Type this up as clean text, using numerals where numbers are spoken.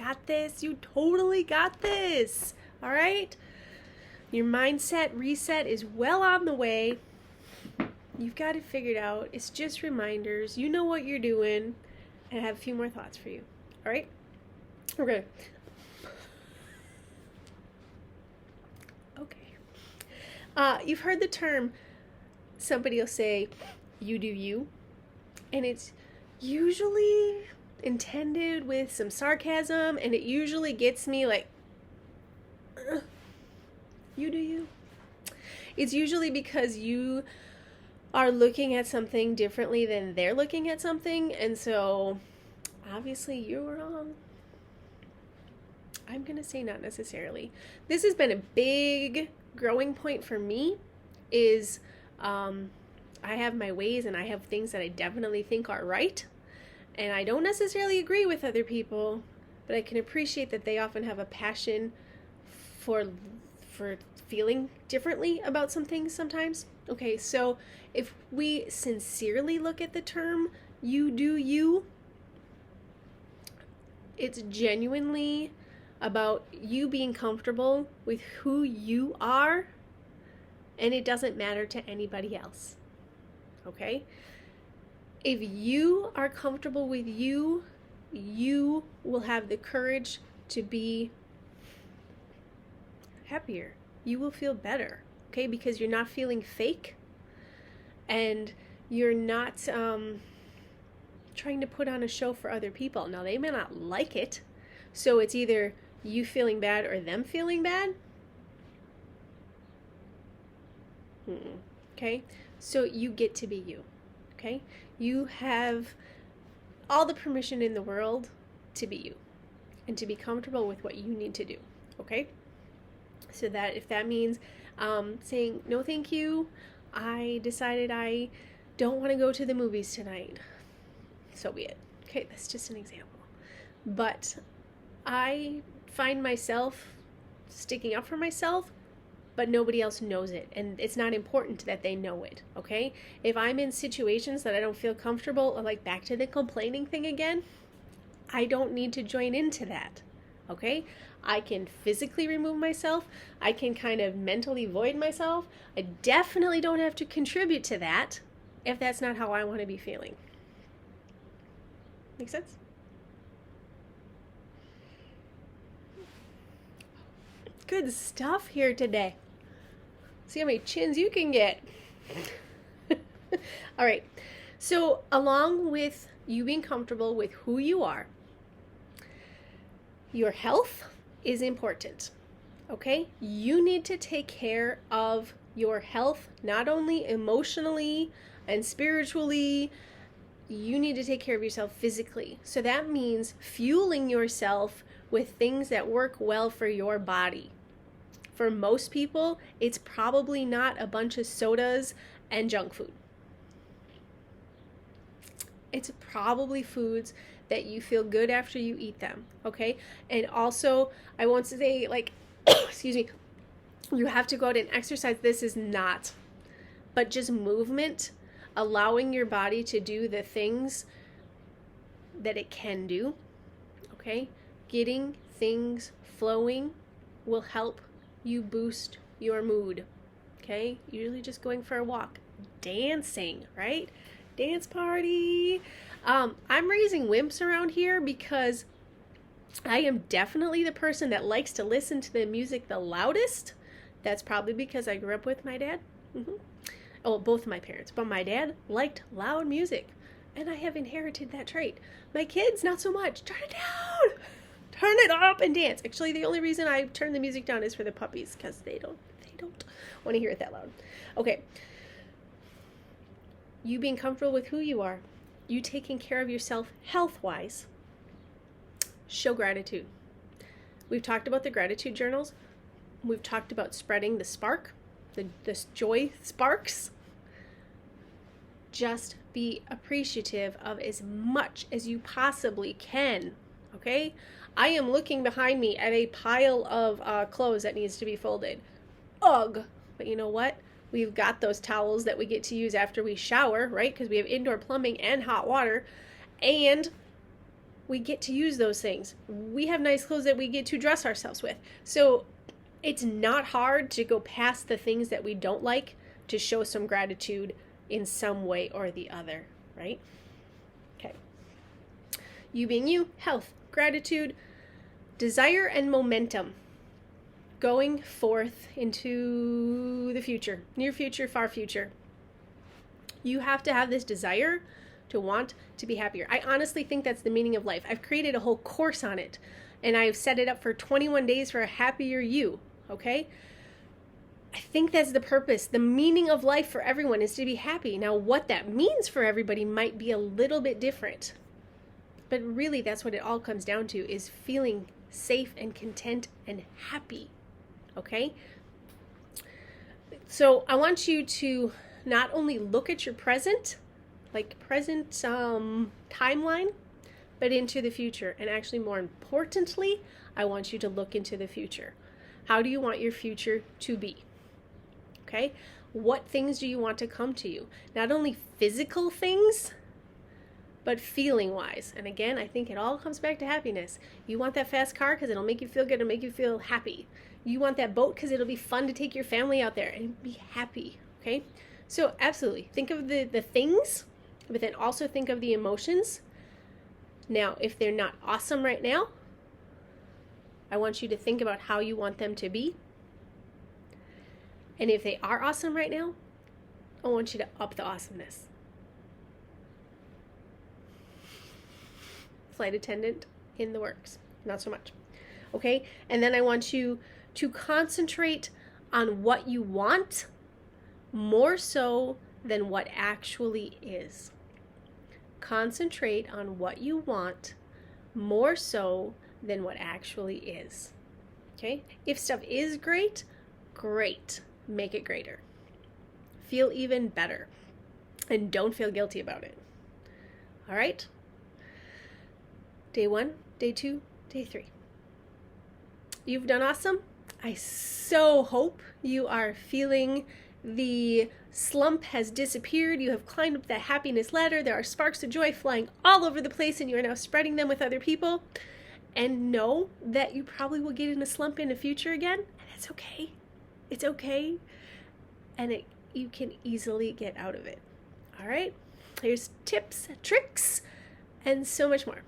got this. You totally got this. All right? Your mindset reset is well on the way. You've got it figured out. It's just reminders. You know what you're doing. And I have a few more thoughts for you. All right? Okay. You've heard the term, somebody will say, you do you. And it's usually intended with some sarcasm, and it usually gets me like, you do you. It's usually because you are looking at something differently than they're looking at something, and so obviously you're wrong. I'm gonna say not necessarily. This has been a big growing point for me, is I have my ways and I have things that I definitely think are right, and I don't necessarily agree with other people, but I can appreciate that they often have a passion for feeling differently about some things sometimes. Okay, so if we sincerely look at the term you do you, it's genuinely about you being comfortable with who you are, and it doesn't matter to anybody else. Okay? If you are comfortable with you, you will have the courage to be happier. You will feel better, okay? Because you're not feeling fake, and you're not trying to put on a show for other people. Now, they may not like it, so it's either you feeling bad or them feeling bad. Okay? So you get to be you. Okay? You have all the permission in the world to be you and to be comfortable with what you need to do. Okay? So that if that means saying, no thank you, I decided I don't want to go to the movies tonight, so be it. Okay, that's just an example. But I find myself sticking up for myself, but nobody else knows it, and it's not important that they know it. Okay, if I'm in situations that I don't feel comfortable, or like back to the complaining thing again, I don't need to join into that. Okay, I can physically remove myself, I can kind of mentally void myself. I definitely don't have to contribute to that if that's not how I want to be feeling. Make sense? Good stuff here today. See how many chins you can get. All right. So along with you being comfortable with who you are, your health is important. Okay? You need to take care of your health, not only emotionally and spiritually. You need to take care of yourself physically. So that means fueling yourself with things that work well for your body. For most people, it's probably not a bunch of sodas and junk food. It's probably foods that you feel good after you eat them, okay? And also, I want to say, like, excuse me, you have to go out and exercise. This is not, but just movement, allowing your body to do the things that it can do, okay? Getting things flowing will help you boost your mood, okay? Usually just going for a walk, dancing, right? Dance party. I'm raising wimps around here because I am definitely the person that likes to listen to the music the loudest. That's probably because I grew up with my dad. Oh, both of my parents, but my dad liked loud music, and I have inherited that trait. My kids, not so much. Turn it down. Turn it up and dance. Actually, the only reason I turn the music down is for the puppies, because they don't want to hear it that loud. Okay. You being comfortable with who you are, you taking care of yourself health-wise, show gratitude. We've talked about the gratitude journals. We've talked about spreading the spark, the joy sparks. Just be appreciative of as much as you possibly can, okay? I am looking behind me at a pile of clothes that needs to be folded. Ugh. But you know what? We've got those towels that we get to use after we shower, right? Because we have indoor plumbing and hot water. And we get to use those things. We have nice clothes that we get to dress ourselves with. So it's not hard to go past the things that we don't like to show some gratitude in some way or the other, right? Okay. You being you, health, gratitude, desire, and momentum. Going forth into the future, near future, far future. You have to have this desire to want to be happier. I honestly think that's the meaning of life. I've created a whole course on it, and I've set it up for 21 days for a happier you, okay? I think that's the purpose. The meaning of life for everyone is to be happy. Now, what that means for everybody might be a little bit different, but really that's what it all comes down to, is feeling safe and content and happy, okay? So I want you to not only look at your present, like present timeline, but into the future. And actually, more importantly, I want you to look into the future. How do you want your future to be? Okay? What things do you want to come to you? Not only physical things, but feeling wise. And again, I think it all comes back to happiness. You want that fast car because it'll make you feel good and make you feel happy. You want that boat because it'll be fun to take your family out there and be happy. Okay? So absolutely, think of the things, but then also think of the emotions. Now, if they're not awesome right now, I want you to think about how you want them to be. And if they are awesome right now, I want you to up the awesomeness. Flight attendant in the works. Not so much. Okay? And then I want you to concentrate on what you want more so than what actually is. Concentrate on what you want more so than what actually is. Okay? If stuff is great, great. Make it greater. Feel even better. And don't feel guilty about it. All right? Day 1, day 2, day 3. You've done awesome. I so hope you are feeling the slump has disappeared. You have climbed up that happiness ladder. There are sparks of joy flying all over the place, and you are now spreading them with other people. And know that you probably will get in a slump in the future again, and it's okay. It's okay. And you can easily get out of it. All right? Here's tips, tricks, and so much more.